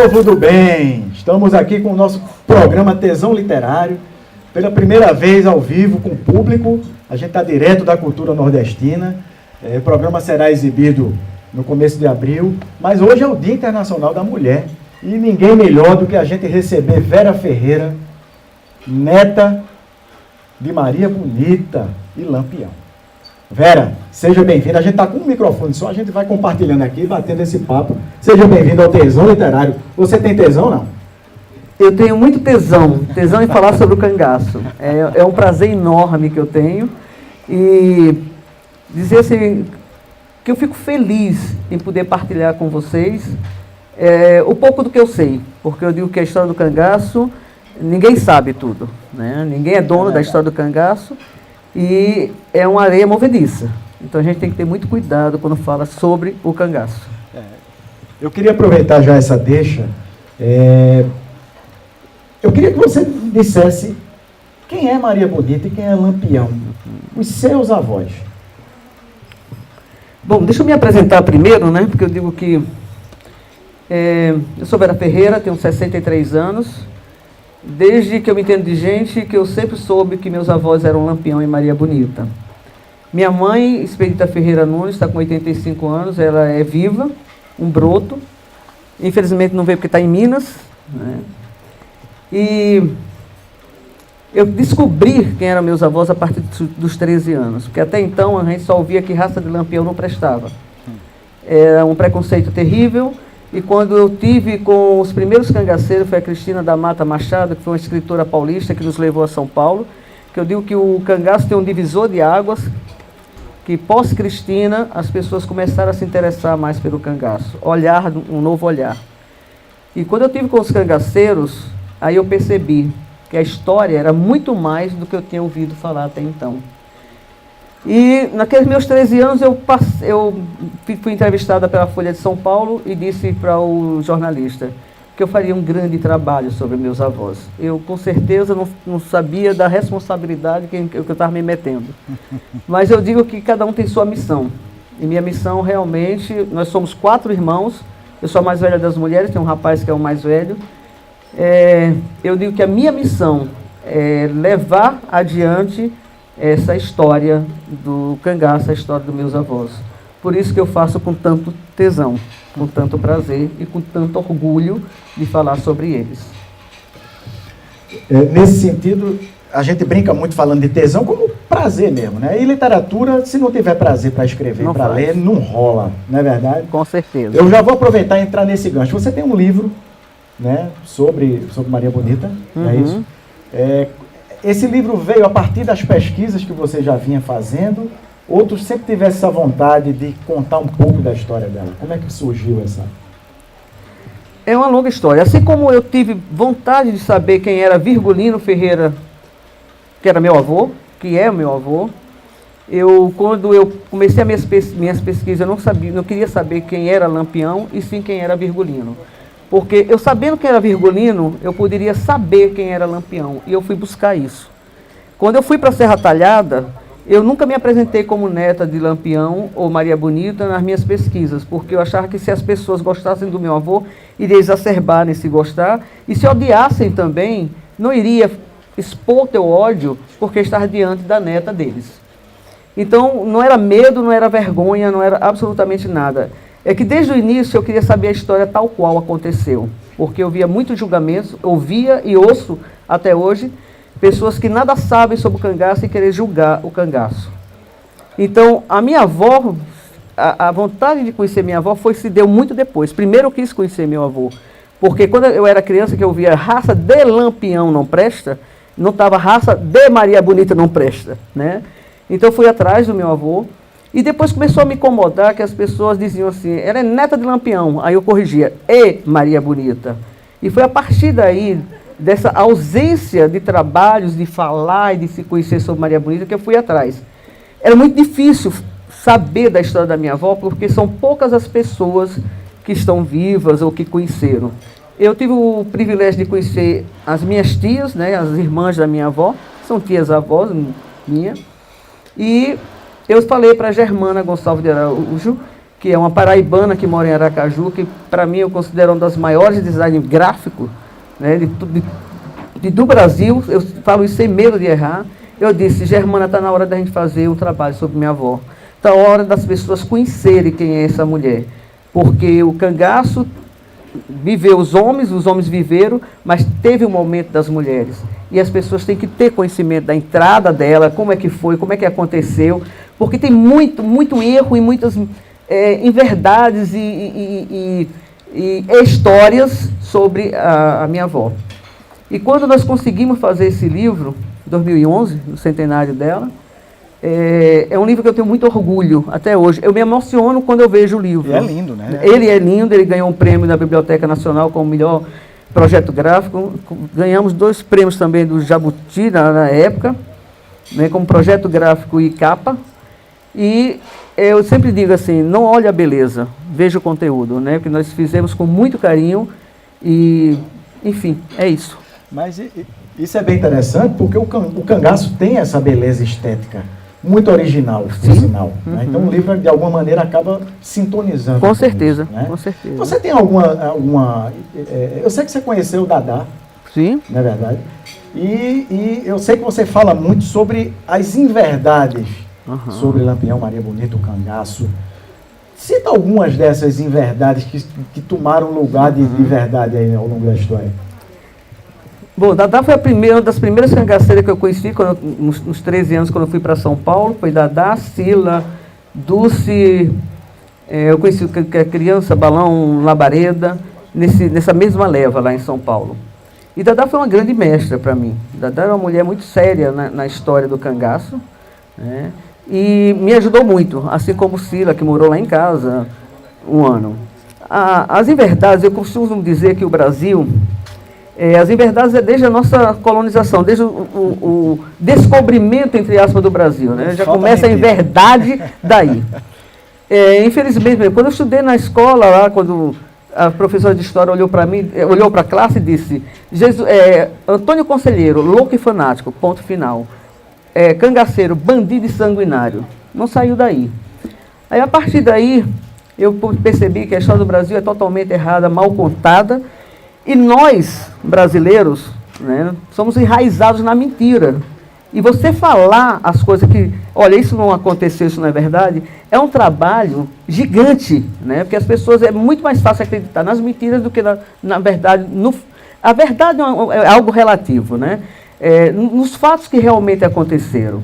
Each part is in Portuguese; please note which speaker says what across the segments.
Speaker 1: Povo do bem, estamos aqui com o nosso programa Tesão Literário, pela primeira vez ao vivo com o público. A gente está direto da cultura nordestina. O programa será exibido no começo de abril, mas hoje é o Dia Internacional da Mulher e ninguém melhor do que a gente receber Vera Ferreira, neta de Maria Bonita e Lampião. Vera, seja bem-vinda. A gente está com um microfone só, a gente vai compartilhando aqui, batendo esse papo. Seja bem-vindo ao Tesão Literário. Você tem tesão, não?
Speaker 2: Eu tenho muito tesão em falar sobre o cangaço. É um prazer enorme que eu tenho. E dizer assim, que eu fico feliz em poder partilhar com vocês o pouco do que eu sei. Porque eu digo que a história do cangaço, ninguém sabe tudo, né? Ninguém é dono da história do cangaço. E é uma areia movediça. Então a gente tem que ter muito cuidado quando fala sobre o cangaço.
Speaker 1: Eu queria aproveitar já essa deixa. Eu queria que você dissesse quem é Maria Bonita e quem é Lampião. Os seus avós.
Speaker 2: Bom, deixa eu me apresentar primeiro, né? Porque eu digo que eu sou Vera Ferreira, tenho 63 anos. Desde que eu me entendo de gente, que eu sempre soube que meus avós eram Lampião e Maria Bonita. Minha mãe, Expedita Ferreira Nunes, está com 85 anos, ela é viva, um broto. Infelizmente não veio porque está em Minas, né? E eu descobri quem eram meus avós a partir dos 13 anos, porque até então a gente só ouvia que raça de Lampião não prestava. Era um preconceito terrível. E quando eu tive com os primeiros cangaceiros, foi a Cristina da Mata Machado, que foi uma escritora paulista que nos levou a São Paulo, que eu digo que o cangaço tem um divisor de águas, que pós-Cristina as pessoas começaram a se interessar mais pelo cangaço, olhar, um novo olhar. E quando eu tive com os cangaceiros, aí eu percebi que a história era muito mais do que eu tinha ouvido falar até então. E naqueles meus 13 anos eu fui entrevistada pela Folha de São Paulo e disse para o jornalista que eu faria um grande trabalho sobre meus avós. Eu com certeza não sabia da responsabilidade que eu estava me metendo. Mas eu digo que cada um tem sua missão. E minha missão realmente, nós somos 4 irmãos, eu sou a mais velha das mulheres, tem um rapaz que é o mais velho. Eu digo que a minha missão é levar adiante essa história do cangaço, a história dos meus avós. Por isso que eu faço com tanto tesão, com tanto prazer e com tanto orgulho de falar sobre eles.
Speaker 1: Nesse sentido, a gente brinca muito falando de tesão como prazer mesmo, né? E literatura, se não tiver prazer para escrever, para ler, não rola, não é verdade?
Speaker 2: Com certeza.
Speaker 1: Eu já vou aproveitar e entrar nesse gancho. Você tem um livro, né, sobre Maria Bonita, não é isso? Esse livro veio a partir das pesquisas que você já vinha fazendo, ou tu sempre tivesse essa vontade de contar um pouco da história dela? Como é que surgiu essa?
Speaker 2: É uma longa história. Assim como eu tive vontade de saber quem era Virgulino Ferreira, que era meu avô, que é o meu avô, quando eu comecei as minhas pesquisas, eu não queria saber quem era Lampião, e sim quem era Virgulino. Porque eu sabendo quem era Virgulino, eu poderia saber quem era Lampião. E eu fui buscar isso. Quando eu fui para a Serra Talhada, eu nunca me apresentei como neta de Lampião ou Maria Bonita nas minhas pesquisas, porque eu achava que se as pessoas gostassem do meu avô, iria exacerbar nesse gostar, e se odiassem também, não iria expor teu ódio porque estar diante da neta deles. Então, não era medo, não era vergonha, não era absolutamente nada. É que desde o início eu queria saber a história tal qual aconteceu, porque eu via muitos julgamentos, ouvia e ouço até hoje pessoas que nada sabem sobre o cangaço e querer julgar o cangaço. Então, a minha avó, a vontade de conhecer minha avó se deu muito depois. Primeiro eu quis conhecer meu avô, porque quando eu era criança que eu via raça de Lampião não presta, não estava raça de Maria Bonita não presta, né? Então eu fui atrás do meu avô. E depois começou a me incomodar que as pessoas diziam assim, ela é neta de Lampião. Aí eu corrigia, e Maria Bonita. E foi a partir daí, dessa ausência de trabalhos, de falar e de se conhecer sobre Maria Bonita, que eu fui atrás. Era muito difícil saber da história da minha avó, porque são poucas as pessoas que estão vivas ou que conheceram. Eu tive o privilégio de conhecer as minhas tias, né, as irmãs da minha avó, são tias-avós minha, e eu falei para a Germana Gonçalves de Araújo que é uma paraibana que mora em Aracaju, que para mim eu considero uma das maiores designers gráficos, né, do Brasil. Eu falo isso sem medo de errar. Eu disse: Germana, está na hora da gente fazer um trabalho sobre minha avó. Está na hora das pessoas conhecerem quem é essa mulher. Porque o cangaço viveu os homens viveram, mas teve um momento das mulheres. E as pessoas têm que ter conhecimento da entrada dela, como é que foi, como é que aconteceu, porque tem muito erro e muitas inverdades e histórias sobre a minha avó. E quando nós conseguimos fazer esse livro, em 2011, no centenário dela, é um livro que eu tenho muito orgulho até hoje. Eu me emociono quando eu vejo o livro.
Speaker 3: E é lindo, né?
Speaker 2: Ele é lindo, ele ganhou um prêmio da Biblioteca Nacional como melhor projeto gráfico. Ganhamos 2 prêmios também do Jabuti na época, né, como projeto gráfico e capa. E eu sempre digo assim: não olhe a beleza, veja o conteúdo, né? Porque nós fizemos com muito carinho e, enfim, é isso.
Speaker 1: Mas isso é bem interessante, porque o cangaço tem essa beleza estética, muito original, por sinal. Né? Então o livro, de alguma maneira, acaba sintonizando.
Speaker 2: Com certeza,
Speaker 1: isso, né?
Speaker 2: Com certeza.
Speaker 1: Você tem alguma eu sei que você conheceu o Dadá.
Speaker 2: Sim.
Speaker 1: Não é verdade? E eu sei que você fala muito sobre as inverdades, sobre Lampião, Maria Bonita, o cangaço. Cita algumas dessas inverdades que tomaram lugar de verdade aí ao longo da história.
Speaker 2: Bom, Dadá foi uma das primeiras cangaceiras que eu conheci nos 13 anos, quando eu fui para São Paulo. Foi Dadá, Sila, Dulce, eu conheci criança, Balão, Labareda, nessa mesma leva lá em São Paulo. E Dadá foi uma grande mestra para mim. Dadá era uma mulher muito séria na história do cangaço, né? E me ajudou muito, assim como Sila, que morou lá em casa um ano. As inverdades, eu costumo dizer que o Brasil... as inverdades é desde a nossa colonização, desde o descobrimento, entre aspas, do Brasil, né? Já começa a inverdade daí. Infelizmente, quando eu estudei na escola, lá, quando a professora de história olhou para mim, olhou para a classe e disse: Antônio Conselheiro, louco e fanático, ponto final. Cangaceiro, bandido e sanguinário. Não saiu daí. Aí, a partir daí, eu percebi que a história do Brasil é totalmente errada, mal contada. E nós, brasileiros, né, somos enraizados na mentira. E você falar as coisas que, olha, isso não aconteceu, isso não é verdade, é um trabalho gigante, né? Porque as pessoas, é muito mais fácil acreditar nas mentiras do que na verdade. A verdade é algo relativo, né? Nos fatos que realmente aconteceram.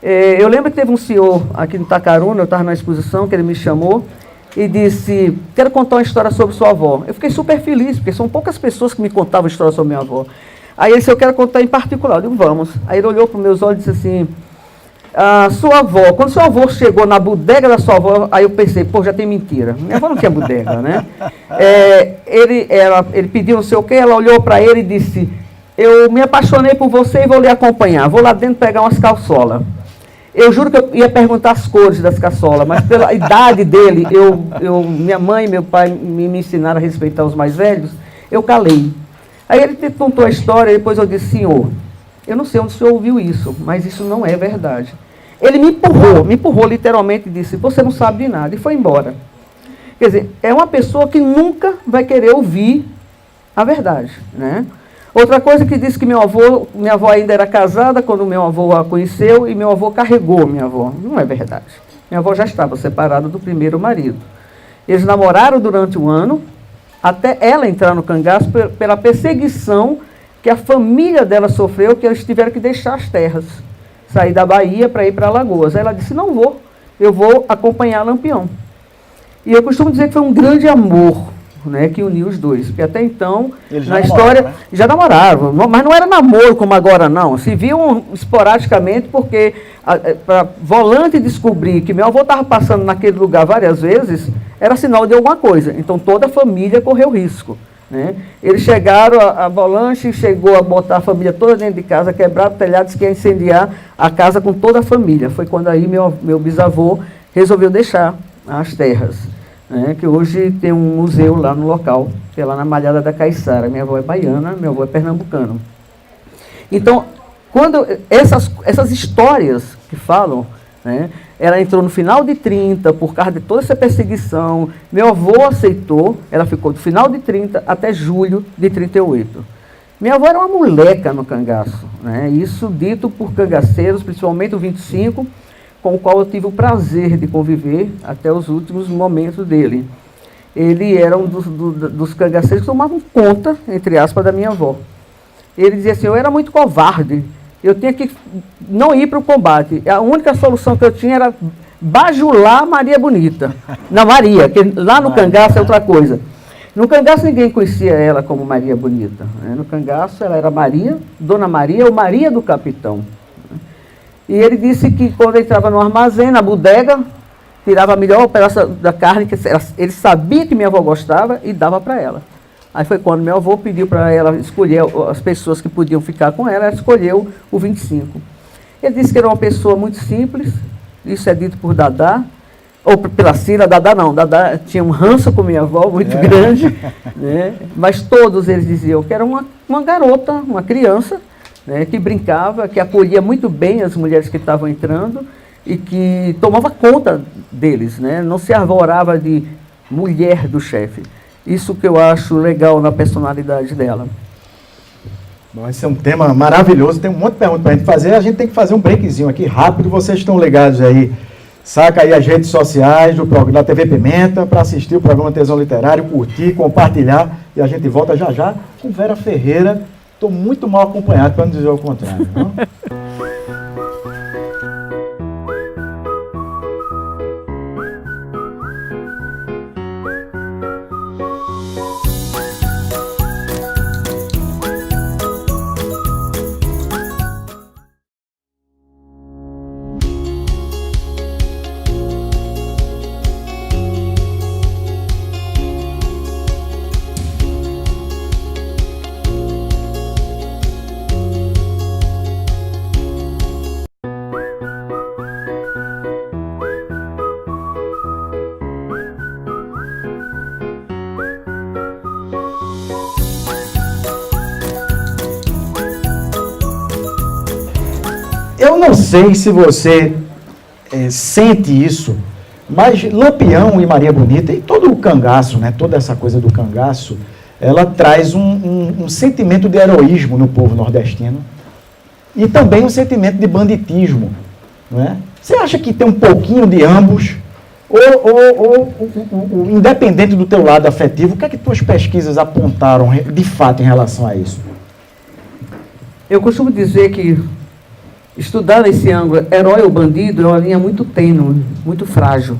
Speaker 2: Eu lembro que teve um senhor aqui no Itacaruna, eu estava na exposição, que ele me chamou e disse: quero contar uma história sobre sua avó. Eu fiquei super feliz, porque são poucas pessoas que me contavam história sobre minha avó. Aí ele disse: eu quero contar em particular. Eu digo: vamos. Aí ele olhou para os meus olhos e disse assim: sua avó, quando sua avó chegou na bodega da sua avó, aí eu pensei: pô, já tem mentira. Minha avó não tinha bodega, né? Ele pediu não sei o quê, ela olhou para ele e disse: eu me apaixonei por você e vou lhe acompanhar. Vou lá dentro pegar umas calçolas. Eu juro que eu ia perguntar as cores das caçolas, mas pela idade dele, minha mãe e meu pai me ensinaram a respeitar os mais velhos, eu calei. Aí ele contou a história, e depois eu disse: senhor, eu não sei onde o senhor ouviu isso, mas isso não é verdade. Ele me empurrou literalmente e disse: você não sabe de nada, e foi embora. Quer dizer, é uma pessoa que nunca vai querer ouvir a verdade, né? Outra coisa que disse que minha avó ainda era casada quando meu avô a conheceu e meu avô carregou minha avó. Não é verdade. Minha avó já estava separada do primeiro marido. Eles namoraram durante um ano, até ela entrar no cangaço pela perseguição que a família dela sofreu, que eles tiveram que deixar as terras, sair da Bahia para ir para Alagoas. Aí ela disse: não vou, eu vou acompanhar Lampião. E eu costumo dizer que foi um grande amor, né, que uniu os dois, porque até então, na história, né? Já namoravam, mas não era namoro como agora, não. Se viam esporadicamente, porque para Volante descobrir que meu avô estava passando naquele lugar várias vezes, era sinal de alguma coisa. Então toda a família correu risco, né? Eles chegaram, a Volante chegou a botar a família toda dentro de casa, quebrar o telhado, disse que ia incendiar a casa com toda a família. Foi quando aí meu bisavô resolveu deixar as terras. Que hoje tem um museu lá no local, que é lá na Malhada da Caiçara. Minha avó é baiana, meu avô é pernambucano. Então, quando essas histórias que falam, né? Ela entrou no final de 30, por causa de toda essa perseguição. Meu avô aceitou, ela ficou do final de 30 até julho de 38. Minha avó era uma moleca no cangaço, né? Isso dito por cangaceiros, principalmente o 25, com o qual eu tive o prazer de conviver até os últimos momentos dele. Ele era um dos cangaceiros que tomavam conta, entre aspas, da minha avó. Ele dizia assim, eu era muito covarde, eu tinha que não ir para o combate. A única solução que eu tinha era bajular Maria Bonita. Na Maria, que lá no cangaço é outra coisa. No cangaço ninguém conhecia ela como Maria Bonita, né? No cangaço ela era Maria, Dona Maria ou Maria do Capitão. E ele disse que quando ele entrava no armazém, na bodega, tirava a melhor pedaço da carne, que ele sabia que minha avó gostava e dava para ela. Aí foi quando meu avô pediu para ela escolher as pessoas que podiam ficar com ela, ela escolheu o 25. Ele disse que era uma pessoa muito simples, isso é dito por Dadá, ou pela Cira, Dadá não, Dadá tinha um ranço com minha avó muito grande, né? Mas todos eles diziam que era uma garota, uma criança, né, que brincava, que acolhia muito bem as mulheres que estavam entrando e que tomava conta deles, né? Não se arvorava de mulher do chefe. Isso que eu acho legal na personalidade dela.
Speaker 1: Bom, esse é um tema maravilhoso, tem um monte de perguntas para a gente fazer, a gente tem que fazer um breakzinho aqui rápido, vocês estão ligados aí, saca aí as redes sociais do programa da TV Pimenta, para assistir o programa Tesão Literário, curtir, compartilhar, e a gente volta já já com Vera Ferreira. Estou muito mal acompanhado, para não dizer o contrário. Não? Eu não sei se você sente isso, mas Lampião e Maria Bonita, e todo o cangaço, né, toda essa coisa do cangaço, ela traz um sentimento de heroísmo no povo nordestino e também um sentimento de banditismo. Não é? Você acha que tem um pouquinho de ambos? Ou independente do teu lado afetivo, o que é que tuas pesquisas apontaram de fato em relação a isso?
Speaker 2: Eu costumo dizer que estudar nesse ângulo, herói ou bandido, é uma linha muito tênue, muito frágil.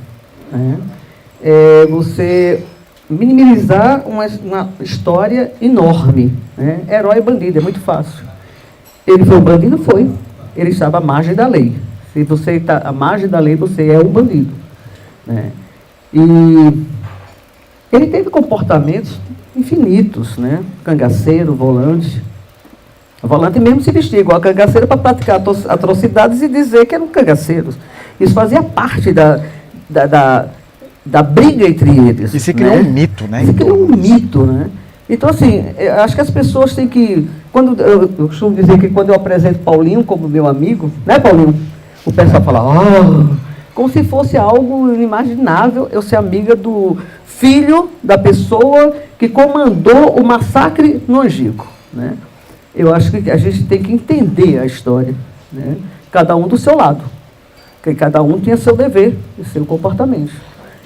Speaker 2: Né? Você minimizar uma história enorme. Né? Herói e bandido, é muito fácil. Ele foi um bandido? Foi. Ele estava à margem da lei. Se você está à margem da lei, você é um bandido. Né? E ele teve comportamentos infinitos, né? Cangaceiro, volante. O volante mesmo se vestia igual a cangaceiro para praticar atrocidades e dizer que eram cangaceiros. Isso fazia parte da briga entre eles.
Speaker 3: E se criou um mito, né?
Speaker 2: Se criou um mito, né? Então, assim, acho que as pessoas têm que... Eu costumo dizer que quando eu apresento Paulinho como meu amigo, né, Paulinho? O pessoal fala, como se fosse algo inimaginável eu ser amiga do filho da pessoa que comandou o massacre no Angico, né? Eu acho que a gente tem que entender a história, né? Cada um do seu lado, porque cada um tinha seu dever e seu comportamento.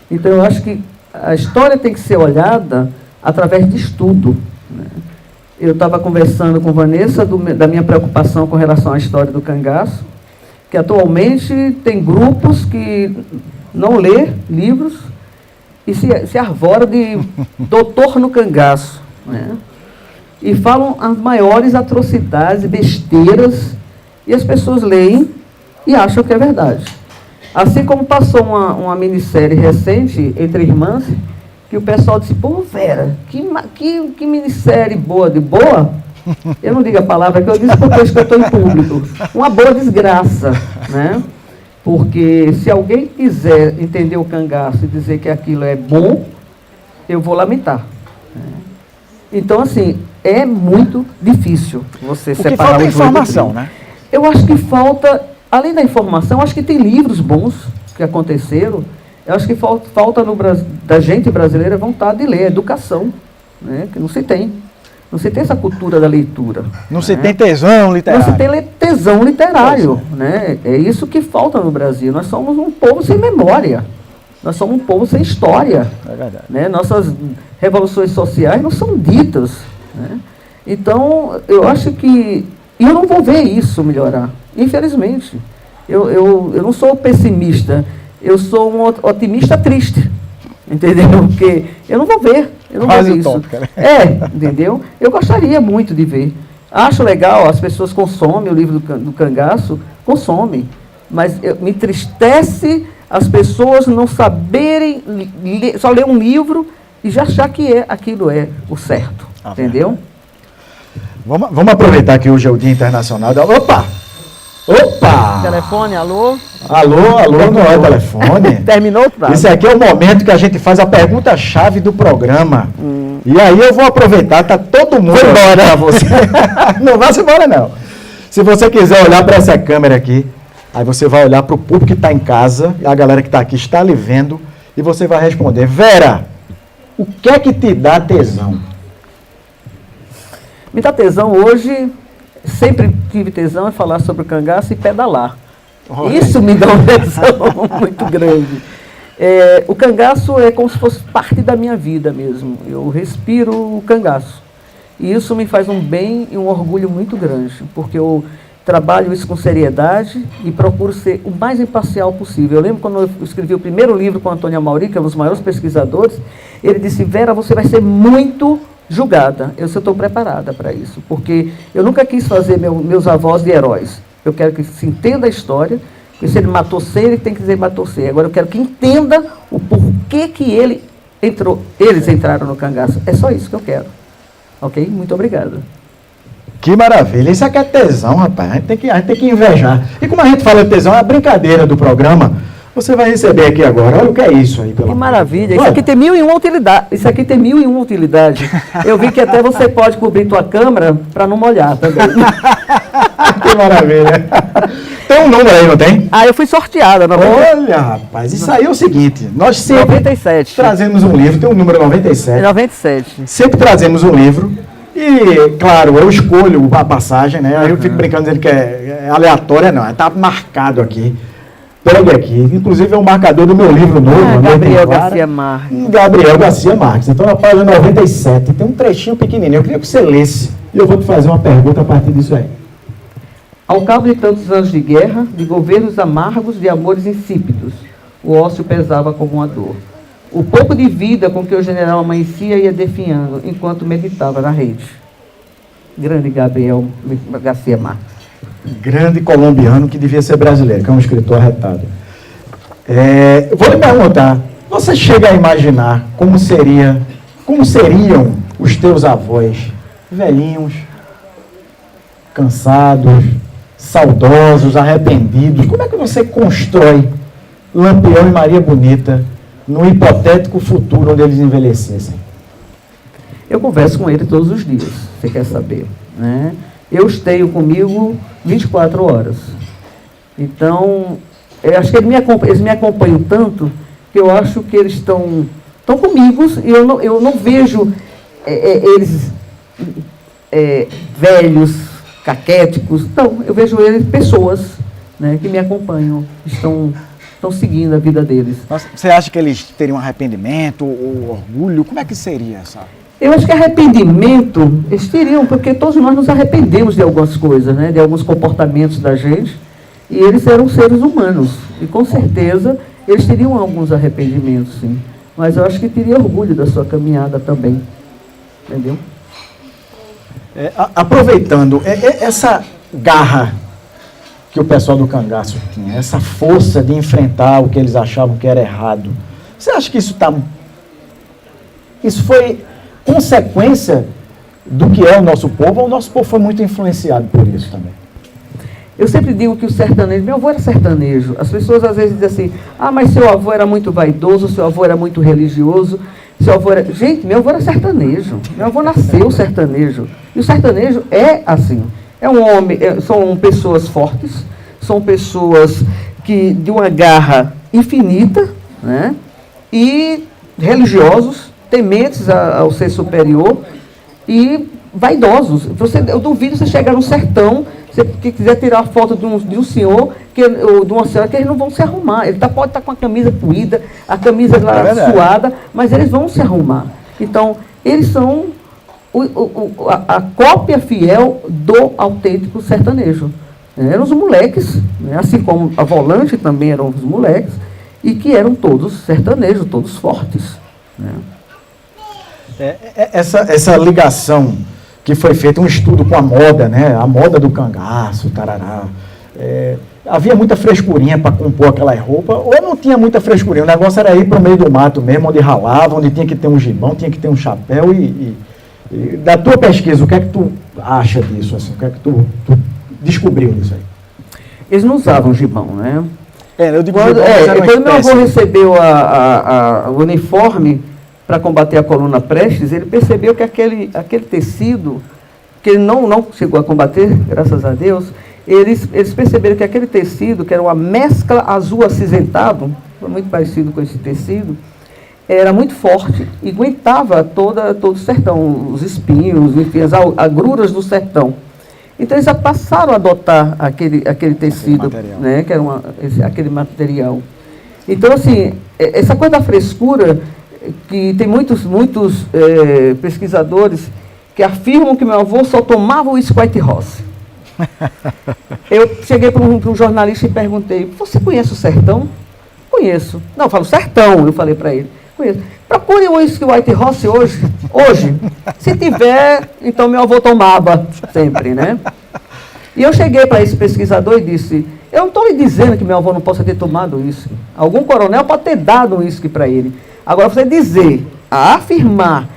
Speaker 2: Então, eu acho que a história tem que ser olhada através de estudo, né? Eu estava conversando com Vanessa da minha preocupação com relação à história do cangaço, que atualmente tem grupos que não lê livros e se arvora de doutor no cangaço, né? E falam as maiores atrocidades, besteiras, e as pessoas leem e acham que é verdade. Assim como passou uma minissérie recente, Entre Irmãs, que o pessoal disse, pô, Vera, que minissérie boa de boa? Eu não digo a palavra que eu disse porque eu estou em público. Uma boa desgraça, né? Porque se alguém quiser entender o cangaço e dizer que aquilo é bom, eu vou lamentar. Então, assim, é muito difícil você separar os dois.
Speaker 3: Falta informação, né?
Speaker 2: Eu acho que falta além da informação, acho que tem livros bons que aconteceram. Eu acho que falta da gente brasileira vontade de ler, educação, né, que não se tem. Não se tem essa cultura da leitura.
Speaker 1: Não se tem tesão literário.
Speaker 2: Não se tem tesão literário. Né? É isso que falta no Brasil. Nós somos um povo sem memória. Nós somos um povo sem história.
Speaker 1: É verdade.
Speaker 2: Né? Nossas revoluções sociais não são ditas. Né? Então, eu acho que... E eu não vou ver isso melhorar, infelizmente. Eu não sou pessimista. Eu sou um otimista triste. Entendeu? Porque eu não vou ver. Eu não vou ver isso. Entendeu? Eu gostaria muito de ver. Acho legal, as pessoas consomem o livro do Cangaço, consomem. Mas me entristece as pessoas não saberem, só ler um livro e já achar que aquilo é o certo. Entendeu?
Speaker 1: Vamos aproveitar que hoje é o Dia Internacional da... Opa!
Speaker 2: Telefone, alô?
Speaker 1: Alô, não é telefone.
Speaker 2: Terminou o prazo.
Speaker 1: Esse aqui é o momento que a gente faz a pergunta-chave do programa. E aí eu vou aproveitar, tá todo mundo embora para você. Não vá-se embora, não. Se você quiser olhar para essa câmera aqui, aí você vai olhar para o público que está em casa, e a galera que está aqui está lhe vendo, e você vai responder: Vera, o que é que te dá tesão?
Speaker 2: Me dá tesão hoje... Sempre tive tesão em falar sobre o cangaço e pedalar. Isso me dá uma tesão muito grande. O cangaço é como se fosse parte da minha vida mesmo. Eu respiro o cangaço. E isso me faz um bem e um orgulho muito grande, porque eu trabalho isso com seriedade e procuro ser o mais imparcial possível. Eu lembro quando eu escrevi o primeiro livro com Antônio Amauri, que é um dos maiores pesquisadores, ele disse: Vera, você vai ser muito julgada. Eu estou preparada para isso, porque eu nunca quis fazer meus avós de heróis. Eu quero que se entenda a história, que se ele matou C, ele tem que dizer matou C. Agora eu quero que entenda o porquê que eles entraram no cangaço. É só isso que eu quero. Ok? Muito obrigada.
Speaker 1: Que maravilha. Isso aqui é tesão, rapaz. A gente tem que invejar. E como a gente fala de tesão, é a brincadeira do programa. Você vai receber aqui agora. Olha o que é isso aí.
Speaker 2: Que maravilha. Isso aqui tem 1001 utilidades. Isso aqui tem 1001 utilidades. Eu vi que até você pode cobrir tua câmera para não molhar também.
Speaker 1: Que maravilha. Tem um número aí, não tem?
Speaker 2: Eu fui sorteada.
Speaker 1: Olha, rapaz. Isso aí é o seguinte. Nós sempre
Speaker 2: 97.
Speaker 1: Trazemos um livro. Tem um número 97.
Speaker 2: 97.
Speaker 1: Sempre trazemos um livro. E, claro, eu escolho a passagem, né? Aí eu fico brincando dizendo que é aleatória, não. Está marcado aqui. Pegue aqui. Inclusive é o marcador do meu livro novo.
Speaker 2: Gabriel Garcia Marques.
Speaker 1: Gabriel Garcia Marques. Então, na página 97, tem um trechinho pequenininho. Eu queria que você lesse. E eu vou te fazer uma pergunta a partir disso aí.
Speaker 2: Ao cabo de tantos anos de guerra, de governos amargos, de amores insípidos, o ócio pesava como uma dor. O pouco de vida com que o general amanhecia ia definhando, enquanto meditava na rede. Grande Gabriel Garcia Marques.
Speaker 1: Grande colombiano que devia ser brasileiro, que é um escritor arretado. Vou lhe perguntar, você chega a imaginar como seriam os teus avós, velhinhos, cansados, saudosos, arrependidos? Como é que você constrói Lampião e Maria Bonita no hipotético futuro onde eles envelhecessem?
Speaker 2: Eu converso com ele todos os dias, você quer saber, né? Eu esteio comigo 24 horas. Então, eu acho que eles me acompanham tanto que eu acho que eles estão comigo e eu não vejo eles velhos, caquéticos. Não, eu vejo eles pessoas, né, que me acompanham, estão seguindo a vida deles.
Speaker 1: Você acha que eles teriam arrependimento ou orgulho? Como é que seria essa?
Speaker 2: Eu acho que arrependimento, eles teriam, porque todos nós nos arrependemos de algumas coisas, né, de alguns comportamentos da gente, e eles eram seres humanos, e com certeza eles teriam alguns arrependimentos, sim. Mas eu acho que teria orgulho da sua caminhada também, entendeu?
Speaker 1: Aproveitando, essa garra que o pessoal do cangaço tinha, essa força de enfrentar o que eles achavam que era errado, você acha que isso foi consequência do que é o nosso povo, ou o nosso povo foi muito influenciado por isso também?
Speaker 2: Eu sempre digo que o sertanejo, meu avô era sertanejo. As pessoas às vezes dizem assim, mas seu avô era muito vaidoso, seu avô era muito religioso, seu avô era... Gente, meu avô era sertanejo, meu avô nasceu sertanejo. E o sertanejo é assim, é um homem, são pessoas fortes, são pessoas que de uma garra infinita, né? E religiosos, tementes ao ser superior e vaidosos. Eu duvido você chegar no sertão, você que quiser tirar foto de um senhor ou de uma senhora, que eles não vão se arrumar. Ele pode estar com a camisa puída, a camisa lá suada, mas eles vão se arrumar. Então, eles são a cópia fiel do autêntico sertanejo. Eram os moleques, né? Assim como a Volante também eram os moleques, e que eram todos sertanejos, todos fortes. Né?
Speaker 1: Essa ligação que foi feita, um estudo com a moda, né? A moda do cangaço, tarará. Havia muita frescurinha para compor aquela roupa, ou não tinha muita frescurinha? O negócio era ir para o meio do mato mesmo, onde ralava, onde tinha que ter um gibão, tinha que ter um chapéu. E da tua pesquisa, o que é que tu acha disso? Assim? O que é que tu descobriu nisso aí?
Speaker 2: Eles não usavam gibão, né?
Speaker 1: Eu digo
Speaker 2: quando meu avô recebeu o uniforme para combater a coluna Prestes, ele percebeu que aquele tecido, que ele não chegou a combater, graças a Deus, eles perceberam que aquele tecido, que era uma mescla azul acinzentado, muito parecido com esse tecido, era muito forte e aguentava todo o sertão, os espinhos, enfim, as agruras do sertão. Então, eles já passaram a adotar aquele tecido, né, que era aquele material. Então, assim, essa coisa da frescura, que tem muitos pesquisadores que afirmam que meu avô só tomava uísque White Rose. Eu cheguei para um jornalista e perguntei, você conhece o sertão? Conheço. Não, eu falo sertão, eu falei para ele. Conheço. Procure o uísque White Rose hoje. Se tiver, então meu avô tomava sempre, né? E eu cheguei para esse pesquisador e disse, eu não estou lhe dizendo que meu avô não possa ter tomado uísque. Algum coronel pode ter dado um uísque para ele. Agora, você dizer, afirmar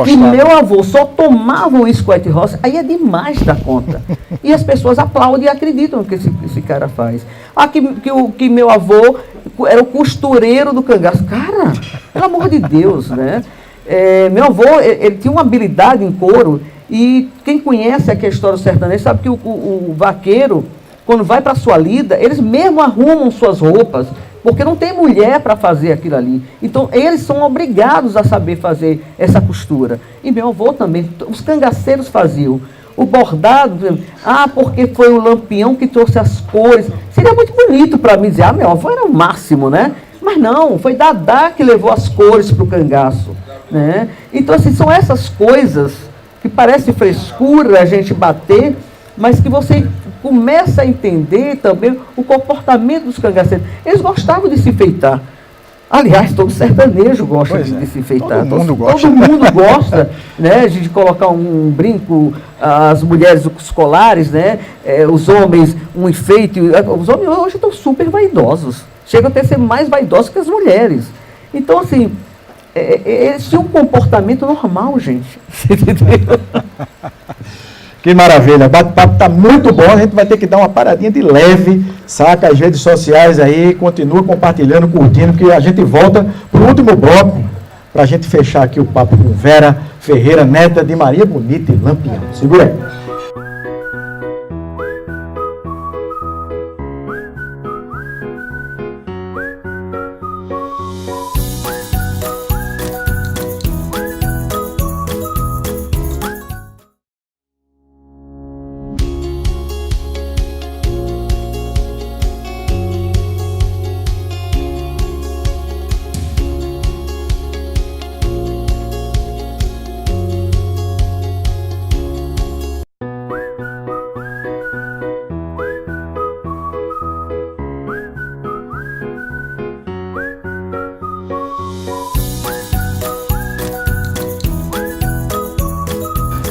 Speaker 2: que meu avô só tomava o uísque White Rose, aí é demais da conta. E as pessoas aplaudem e acreditam no que esse cara faz. Que meu avô era o costureiro do cangaço. Cara, pelo amor de Deus, né? Meu avô, ele tinha uma habilidade em couro, e quem conhece aqui a história do sertanejo sabe que o vaqueiro, quando vai para a sua lida, eles mesmo arrumam suas roupas, porque não tem mulher para fazer aquilo ali. Então, eles são obrigados a saber fazer essa costura. E meu avô também, os cangaceiros faziam. O bordado, porque foi o Lampião que trouxe as cores. Seria muito bonito para mim dizer, meu avô era o máximo, né? Mas não, foi Dadá que levou as cores para o cangaço. Né? Então, assim, são essas coisas que parece frescura a gente bater, mas que você começa a entender também o comportamento dos cangaceiros. Eles gostavam de se enfeitar. Aliás, todo sertanejo gosta de se enfeitar. Todo mundo gosta, né, de colocar um brinco, as mulheres os colares, né, os homens um enfeite. Os homens hoje estão super vaidosos. Chegam até a ser mais vaidosos que as mulheres. Então, assim, eles tinham um comportamento normal, gente. Entendeu?
Speaker 1: Que maravilha, o bate-papo está muito bom, a gente vai ter que dar uma paradinha de leve, saca as redes sociais aí, continua compartilhando, curtindo, que a gente volta para o último bloco, para a gente fechar aqui o papo com Vera Ferreira, neta de Maria Bonita e Lampião. Segura aí.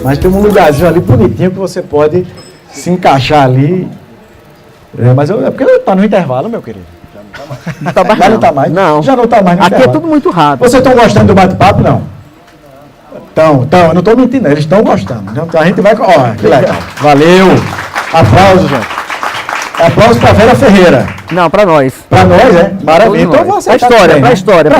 Speaker 1: Mas tem um lugarzinho ali bonitinho que você pode se encaixar ali. Mas é porque está no intervalo, meu querido.
Speaker 2: Não está mais.
Speaker 1: Já não está mais?
Speaker 2: Não.
Speaker 1: Já não está mais no
Speaker 2: Aqui
Speaker 1: intervalo.
Speaker 2: É tudo muito rápido.
Speaker 1: Vocês estão gostando do bate-papo, não? Estão, eu não estou mentindo, eles estão gostando. Então a gente vai... Ó, que legal. Valeu. Aplausos, gente. Aplausos para Vera Ferreira.
Speaker 2: Não, para nós.
Speaker 1: Para nós, Maravilha. Então você
Speaker 2: para história.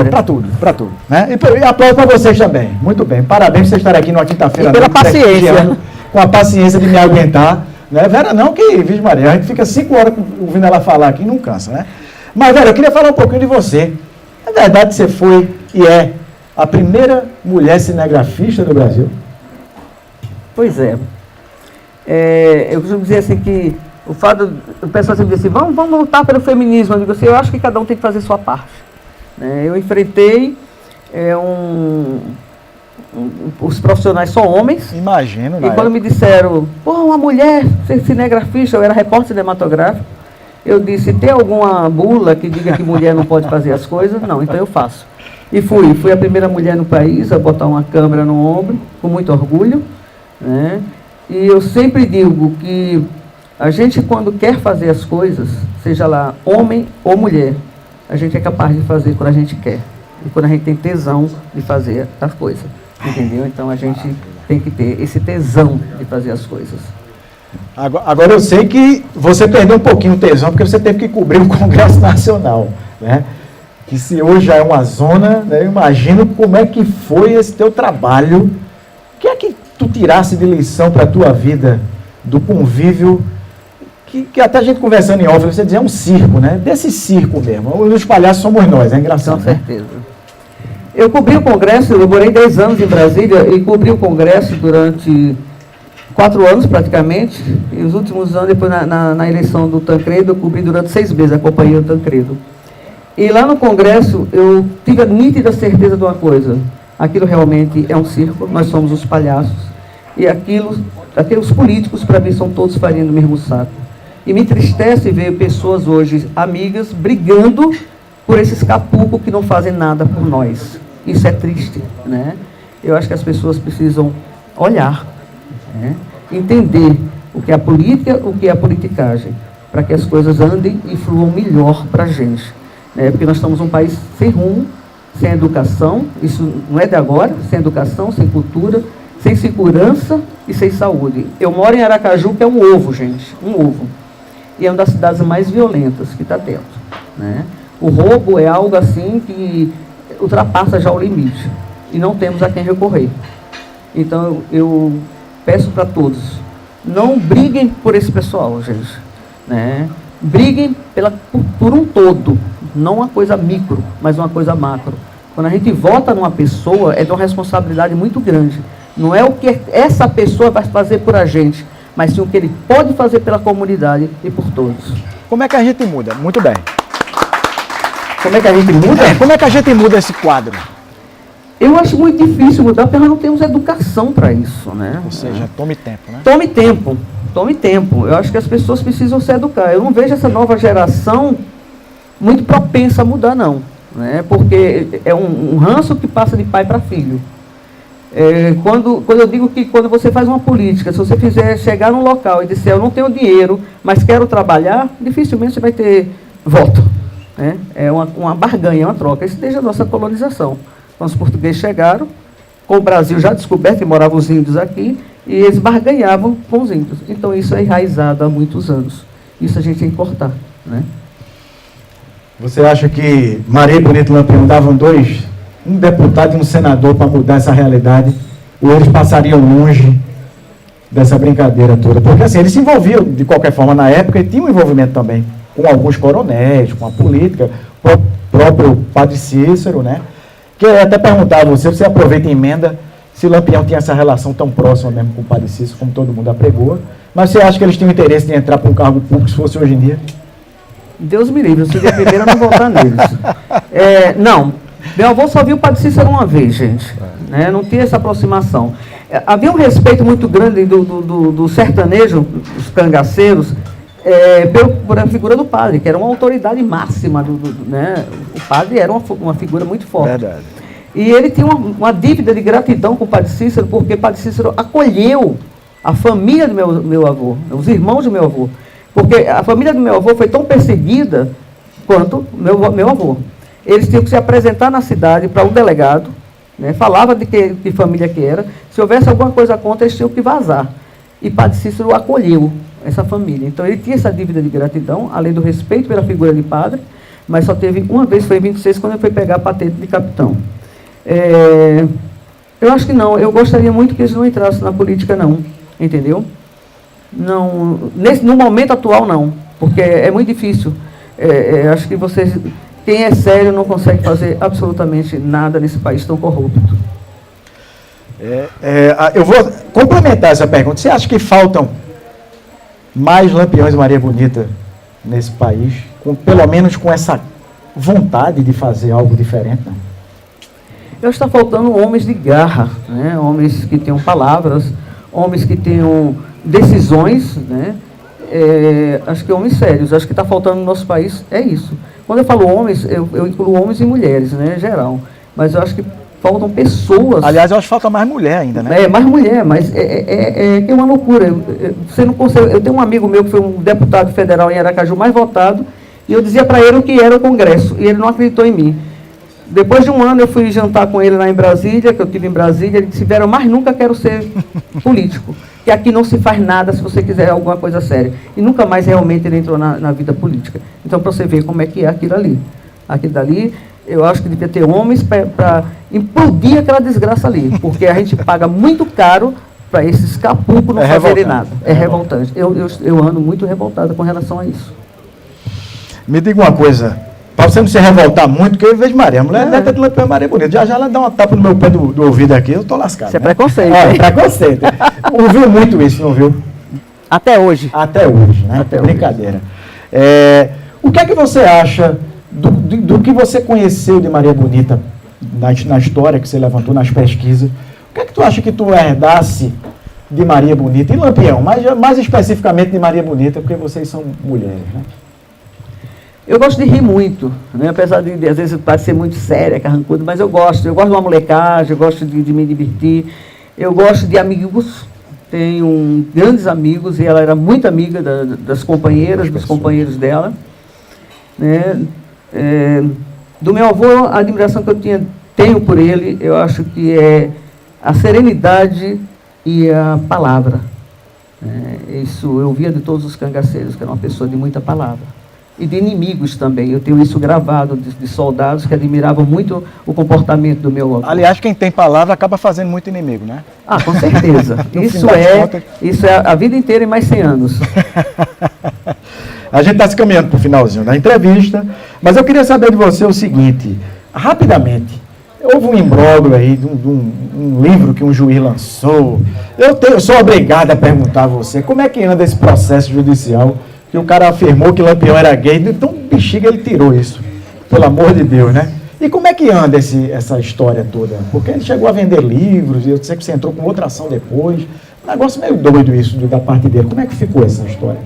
Speaker 1: Para tudo. Né? E aplausos para vocês também. Muito bem. Parabéns por vocês estarem aqui numa quinta-feira.
Speaker 2: E pela paciência.
Speaker 1: Com a paciência de me aguentar. Não é Vera não, que, vixe Maria, a gente fica 5 horas ouvindo ela falar aqui e não cansa, né? Mas, Vera, eu queria falar um pouquinho de você. É verdade que você foi e é a primeira mulher cinegrafista do Brasil?
Speaker 2: Pois é. Eu costumo dizer assim que o fato, o pessoal sempre diz assim, vamos lutar pelo feminismo. Eu digo assim, eu acho que cada um tem que fazer sua parte. Eu enfrentei os profissionais só homens.
Speaker 1: Imagino,
Speaker 2: E quando me disseram, uma mulher cinegrafista, eu era repórter cinematográfico, eu disse, tem alguma bula que diga que mulher não pode fazer as coisas? Não, então eu faço. E fui a primeira mulher no país a botar uma câmera no ombro, com muito orgulho, né? E eu sempre digo que a gente, quando quer fazer as coisas, seja lá homem ou mulher, a gente é capaz de fazer quando a gente quer. E quando a gente tem tesão de fazer as coisas. Entendeu? Então a gente tem que ter esse tesão de fazer as coisas.
Speaker 1: Agora eu sei que você perdeu um pouquinho o tesão, porque você teve que cobrir o Congresso Nacional, né? Que se hoje já é uma zona, né, eu imagino como é que foi esse teu trabalho. O que é que tu tirasse de lição para a tua vida, do convívio, que até a gente conversando em off, você dizia, é um circo, né? Desse circo mesmo. Os palhaços somos nós, é engraçado.
Speaker 2: Com certeza. Eu cobri o Congresso, eu morei 10 anos em Brasília e cobri o Congresso durante 4 anos praticamente, e os últimos anos, depois na eleição do Tancredo, eu cobri durante 6 meses, acompanhei o Tancredo. E lá no Congresso, eu tive a nítida certeza de uma coisa, aquilo realmente é um circo, nós somos os palhaços, e aqueles políticos, para mim, são todos farinha do mesmo saco. E me entristece ver pessoas hoje, amigas, brigando por esses capucos que não fazem nada por nós. Isso é triste, né? Eu acho que as pessoas precisam olhar, né? Entender o que é a política, o que é a politicagem, para que as coisas andem e fluam melhor para a gente. Né? Porque nós estamos um país sem rumo, sem educação, isso não é de agora, sem educação, sem cultura, sem segurança e sem saúde. Eu moro em Aracaju, que é um ovo, gente, um ovo. E é uma das cidades mais violentas que está dentro, né? O roubo é algo assim que ultrapassa já o limite. E não temos a quem recorrer. Então, eu peço para todos, não briguem por esse pessoal, gente. Né? Briguem por um todo. Não uma coisa micro, mas uma coisa macro. Quando a gente vota numa pessoa, é de uma responsabilidade muito grande. Não é o que essa pessoa vai fazer por a gente, mas sim o que ele pode fazer pela comunidade e por todos.
Speaker 1: Como é que a gente muda? Muito bem.
Speaker 2: Como é que a gente muda?
Speaker 1: Como é que a gente muda esse quadro?
Speaker 2: Eu acho muito difícil mudar, porque nós não temos educação para isso, né?
Speaker 1: Ou seja, tome tempo, né?
Speaker 2: Tome tempo, tome tempo. Eu acho que as pessoas precisam se educar. Eu não vejo essa nova geração muito propensa a mudar, não. Né? Porque é um ranço que passa de pai para filho. Quando eu digo que quando você faz uma política, se você fizer chegar num local e disser, eu não tenho dinheiro, mas quero trabalhar, dificilmente você vai ter voto. Né? É uma barganha, uma troca. Isso desde a nossa colonização. Quando os portugueses chegaram, com o Brasil já descoberto, e moravam os índios aqui, e eles barganhavam com os índios. Então isso é enraizado há muitos anos. Isso a gente tem que cortar. Né?
Speaker 1: Você acha que Maria e Bonito Lampião davam um deputado e um senador para mudar essa realidade, ou eles passariam longe dessa brincadeira toda? Porque assim, eles se envolviam de qualquer forma na época e tinham um envolvimento também com alguns coronéis, com a política, o próprio Padre Cícero, né? Que eu ia até perguntar a você aproveita e emenda se o Lampião tinha essa relação tão próxima mesmo com o Padre Cícero, como todo mundo apregou, mas você acha que eles tinham interesse de entrar para um cargo público se fosse hoje em dia?
Speaker 2: Deus me livre, eu seria a primeira a não votar neles. Não, meu avô só viu o Padre Cícero uma vez, gente. Né? Não tinha essa aproximação. Havia um respeito muito grande do sertanejo, dos cangaceiros, por a figura do padre, que era uma autoridade máxima. Né? O padre era uma figura muito forte.
Speaker 1: Verdade.
Speaker 2: E ele tinha uma dívida de gratidão com o Padre Cícero, porque o Padre Cícero acolheu a família do meu avô, os irmãos do meu avô. Porque a família do meu avô foi tão perseguida quanto meu avô. Eles tinham que se apresentar na cidade para um delegado, né, falava de que família que era. Se houvesse alguma coisa contra, eles tinham que vazar. E Padre Cícero acolheu essa família. Então, ele tinha essa dívida de gratidão, além do respeito pela figura de padre, mas só teve uma vez, foi em 26, quando ele foi pegar a patente de capitão. Eu acho que não. Eu gostaria muito que eles não entrassem na política, não. Entendeu? Não, no momento atual, não, porque é muito difícil. Acho que vocês, quem é sério não consegue fazer absolutamente nada nesse país tão corrupto.
Speaker 1: Eu vou complementar essa pergunta. Você acha que faltam mais Lampiões Maria Bonita nesse país, pelo menos com essa vontade de fazer algo diferente? Né?
Speaker 2: Eu acho que está faltando homens de garra, né? Homens que tenham palavras, homens que tenham decisões, né? Acho que homens sérios. Acho que está faltando no nosso país é isso. Quando eu falo homens, eu incluo homens e mulheres, né, em geral. Mas eu acho que faltam pessoas.
Speaker 1: Aliás, eu acho que falta mais mulher ainda, né?
Speaker 2: Mais mulher, mas é uma loucura. Você não consegue. Eu tenho um amigo meu que foi um deputado federal em Aracaju mais votado, e eu dizia para ele o que era o Congresso, e ele não acreditou em mim. Depois de um ano, eu fui jantar com ele lá em Brasília, que eu estive em Brasília, ele disse: Vera, mas nunca quero ser político, que aqui não se faz nada se você quiser alguma coisa séria. E nunca mais realmente ele entrou na vida política. Então, para você ver como é que é aquilo ali. Aquilo dali, eu acho que devia ter homens para implodir aquela desgraça ali, porque a gente paga muito caro para esses capucos não fazerem nada. É revoltante. Eu ando muito revoltada com relação a isso.
Speaker 1: Me diga uma coisa. Para você não se revoltar muito, porque eu vejo Maria. A mulher neta de Lampião Maria Bonita. Já ela dá uma tapa no meu pé do ouvido aqui, eu estou lascado.
Speaker 2: Isso é preconceito.
Speaker 1: Preconceito. Ouviu muito isso, não viu?
Speaker 2: Até hoje.
Speaker 1: Até hoje, né?
Speaker 2: Até
Speaker 1: brincadeira. O que é que você acha do que você conheceu de Maria Bonita na história que você levantou, nas pesquisas? O que é que tu acha que tu herdasse de Maria Bonita e Lampião? Mais especificamente de Maria Bonita, porque vocês são mulheres, né?
Speaker 2: Eu gosto de rir muito, né? Apesar de às vezes parecer muito séria, carrancuda, mas eu gosto de uma molecagem, eu gosto de me divertir, eu gosto de amigos, tenho grandes amigos, e ela era muito amiga das companheiras, dos companheiros dela. Né? Do meu avô, a admiração que eu tenho por ele, eu acho que é a serenidade e a palavra. Isso eu via de todos os cangaceiros, que era uma pessoa de muita palavra. E de inimigos também. Eu tenho isso gravado de soldados que admiravam muito o comportamento do meu avô.
Speaker 1: Aliás, quem tem palavra acaba fazendo muito inimigo, né?
Speaker 2: Ah, com certeza. Isso é a vida inteira e mais 100 anos.
Speaker 1: A gente está se caminhando para o finalzinho da entrevista, mas eu queria saber de você o seguinte, rapidamente. Houve um imbróglio aí de um livro que um juiz lançou. Eu sou obrigado a perguntar a você, como é que anda esse processo judicial que o cara afirmou que Lampião era gay, então bexiga ele tirou isso, pelo amor de Deus, né? E como é que anda essa história toda? Porque ele chegou a vender livros, e eu sei que você entrou com outra ação depois, um negócio meio doido isso da parte dele. Como é que ficou essa história?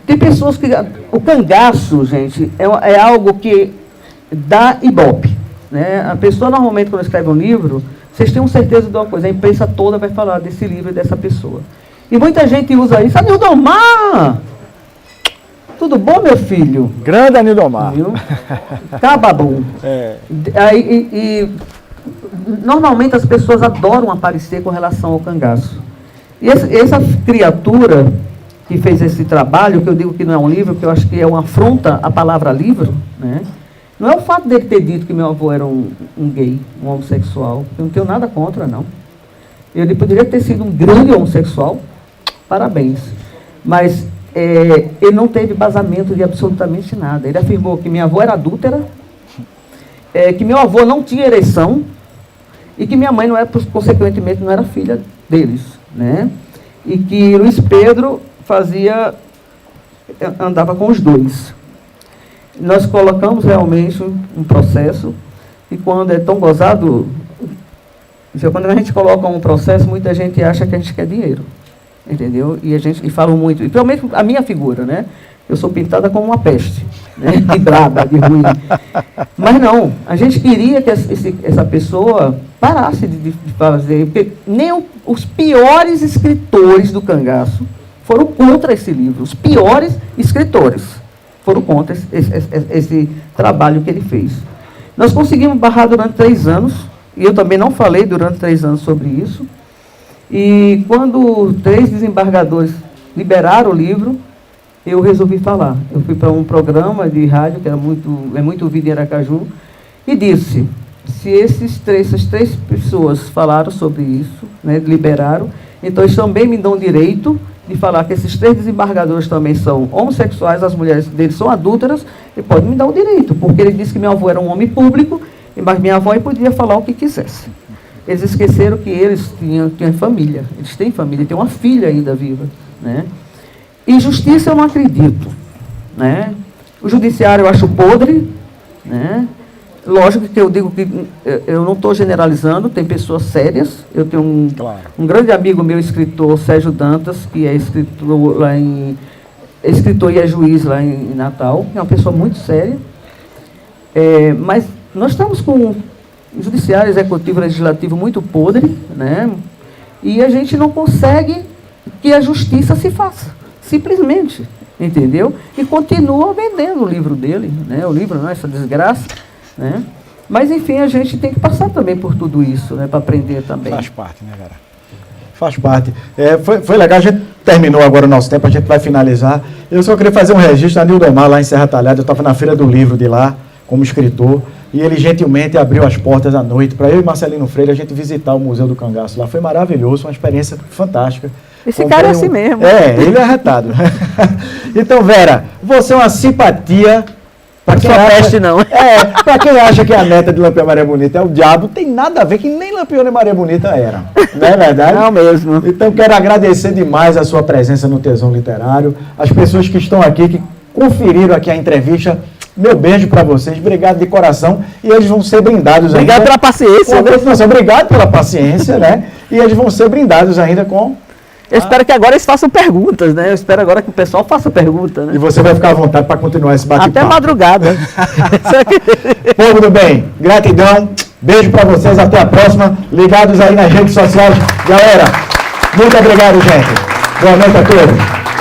Speaker 2: Tem pessoas que... O cangaço, gente, é algo que dá ibope, né? A pessoa, normalmente, quando escreve um livro, vocês tenham certeza de uma coisa, a imprensa toda vai falar desse livro e dessa pessoa. E muita gente usa isso. Anildomar! Tudo bom, meu filho?
Speaker 1: Grande Anildomar.
Speaker 2: Cababum. Normalmente as pessoas adoram aparecer com relação ao cangaço. E essa criatura que fez esse trabalho, que eu digo que não é um livro, que eu acho que é uma afronta à palavra livro, né? Não é o fato dele ter dito que meu avô era um gay, um homossexual. Eu não tenho nada contra, não. Ele poderia ter sido um grande homossexual. Parabéns. Mas ele não teve basamento de absolutamente nada. Ele afirmou que minha avó era adúltera, que meu avô não tinha ereção e que minha mãe, consequentemente, não era filha deles. Né? E que Luiz Pedro andava com os dois. Nós colocamos realmente um processo, e quando é tão gozado, quando a gente coloca um processo, muita gente acha que a gente quer dinheiro. Entendeu? E falam muito, e principalmente a minha figura, né? Eu sou pintada como uma peste, né? De braba, de ruim. Mas não, a gente queria que essa pessoa parasse de fazer, porque nem os piores escritores do cangaço foram contra esse livro. Os piores escritores foram contra esse trabalho que ele fez. Nós conseguimos barrar durante 3 anos, e eu também não falei durante 3 anos sobre isso. E quando 3 desembargadores liberaram o livro, eu resolvi falar. Eu fui para um programa de rádio, que é muito ouvido em Aracaju, e disse, se essas três pessoas falaram sobre isso, né, liberaram, Então, eles também me dão o direito de falar que esses 3 desembargadores também são homossexuais, as mulheres deles são adúlteras, e podem me dar o direito, porque ele disse que meu avô era um homem público, mas minha avó podia falar o que quisesse. Eles esqueceram que eles tinham família, eles têm família, têm uma filha ainda viva, né? Injustiça eu não acredito, né? O judiciário eu acho podre, né? Lógico que eu digo que eu não estou generalizando, tem pessoas sérias. Eu tenho um grande amigo meu, escritor, Sérgio Dantas, que é escritor e é juiz lá em Natal, é uma pessoa muito séria. Mas nós estamos com um judiciário, executivo, legislativo muito podre, né? E a gente não consegue que a justiça se faça, simplesmente, entendeu? E continua vendendo o livro dele, né? O livro, não, essa desgraça. Né? Mas, enfim, a gente tem que passar também por tudo isso, né, para aprender também.
Speaker 1: Faz parte, né, Vera? Faz parte. Foi legal, a gente terminou agora o nosso tempo, a gente vai finalizar. Eu só queria fazer um registro, a Nildomar, lá em Serra Talhada, eu estava na Feira do Livro de lá, como escritor, e ele gentilmente abriu as portas à noite para eu e Marcelino Freire a gente visitar o Museu do Cangaço lá. Foi maravilhoso, uma experiência fantástica.
Speaker 2: Esse cara é assim mesmo.
Speaker 1: Ele é arretado. Então, Vera, você é uma simpatia. Para quem acha, não. Para quem acha que a neta de Lampião e Maria Bonita é o diabo, tem nada a ver, que nem Lampião e Maria Bonita era. Não é verdade?
Speaker 2: Não mesmo.
Speaker 1: Então, quero agradecer demais a sua presença no Tesão Literário, as pessoas que estão aqui, que conferiram aqui a entrevista. Meu beijo para vocês, obrigado de coração. E eles vão ser brindados ainda.
Speaker 2: Obrigado pela paciência.
Speaker 1: Obrigado pela paciência, né? E eles vão ser brindados ainda com...
Speaker 2: Eu espero que agora eles façam perguntas, né? Eu espero agora que o pessoal faça perguntas, né?
Speaker 1: E você vai ficar à vontade para continuar esse bate-papo.
Speaker 2: Até madrugada.
Speaker 1: Povo do bem, gratidão, beijo para vocês, até a próxima. Ligados aí nas redes sociais. Galera, muito obrigado, gente. Boa noite a todos.